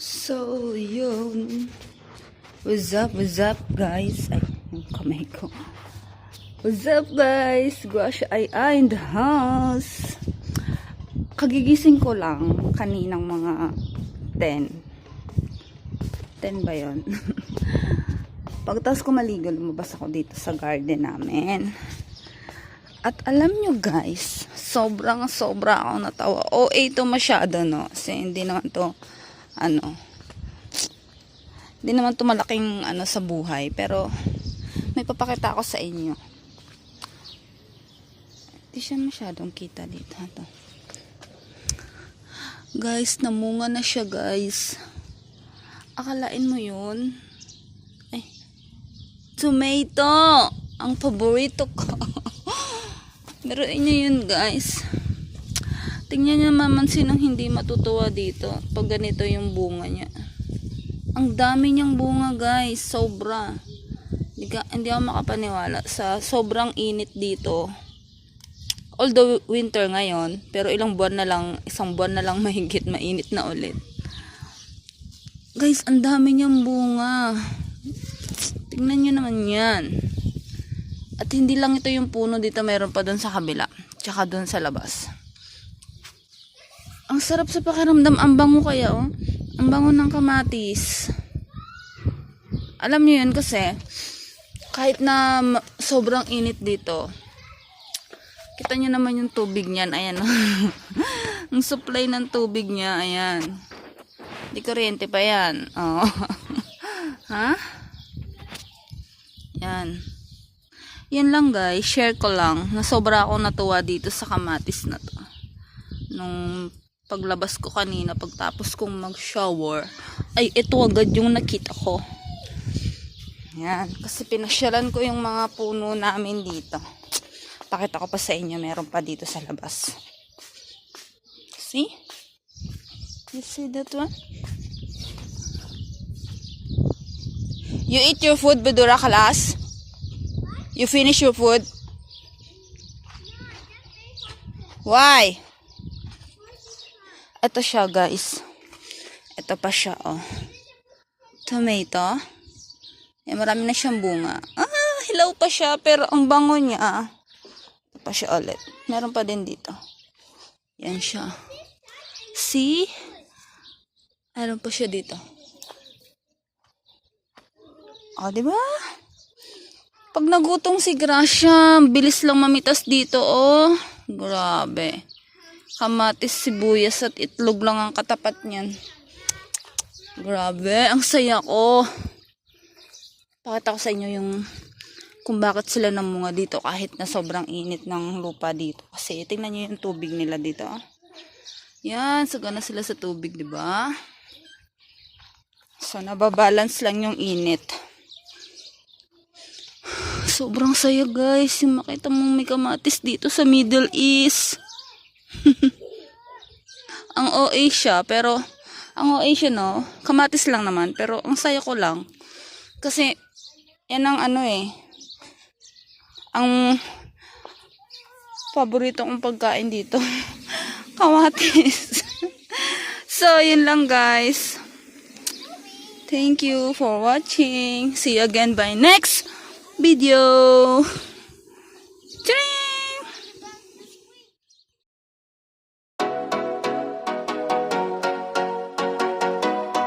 So, yun. What's up, guys? Ay, yung kamay ko. What's up, guys? Guasha ay in the house. Kagigising ko lang kaninang mga 10. 10 ba yun? Pagtas ko maligo, lumabas ako dito sa garden namin. At alam nyo, guys, sobra ako natawa. OA to masyado, no? Kasi hindi naman to hindi naman to malaking sa buhay, pero may papakita ako sa inyo. Hindi siya masyadong kita dito. Ito. Guys, namunga na siya, guys. Akalain mo yun? Ay, tomato! Ang paborito ko. Laruin nyo yun, guys. Tingnan nyo naman sinong hindi matutuwa dito pag ganito yung bunga niya. Ang dami niyang bunga, guys. Sobra. Hindi ako makapaniwala sa sobrang init dito. Although winter ngayon, pero isang buwan na lang mahigit mainit na ulit. Guys, ang dami niyang bunga. Tingnan nyo naman yan. At hindi lang ito yung puno dito, meron pa doon sa kabila. Tsaka doon sa labas. Ang sarap sa pakiramdam. Ang bango kaya, oh. Ang bango ng kamatis. Alam niyo yun kasi, kahit na sobrang init dito, kita nyo naman yung tubig niyan. Ayan, oh. Ang supply ng tubig niya, ayan. Di kuryente pa yan. Oh. Ha? Yan. Yan lang, guys. Share ko lang. Na sobra ako natuwa dito sa kamatis na to. Nung paglabas ko kanina, pagtapos kong mag-shower, ay ito agad yung nakita ko. Yan. Kasi pinasyalan ko yung mga puno namin dito. Pakita ko pa sa inyo. Meron pa dito sa labas. See? You see that one? You eat your food, Bedura Kalas? You finish your food? Why? Ito siya, guys. Ito pa siya, oh. Tomato. Eh, marami na siyang bunga. Hilaw pa siya, pero ang bango niya. Ito pa siya ulit. Meron pa din dito. Yan siya. See? Meron pa siya dito. Oh, diba? Pag nagutong si Gracia, bilis lang mamitas dito, oh. Grabe. Kamatis, sibuyas at itlog lang ang katapat niyan. Grabe, ang saya ko. Pakita ko sa inyo yung kung bakit sila namunga dito kahit na sobrang init ng lupa dito. Kasi tingnan niyo yung tubig nila dito, oh. Yan, sagana sila sa tubig, 'di ba? So nababalance lang yung init. Sobrang saya, guys. Yung makita mong may kamatis dito sa Middle East. Ang OA siya, pero ang OA siya, no? Kamatis lang naman, pero ang saya ko lang. Kasi, yan ang ang paborito kong pagkain dito. Kamatis. So, yun lang, guys. Thank you for watching. See you again by next video.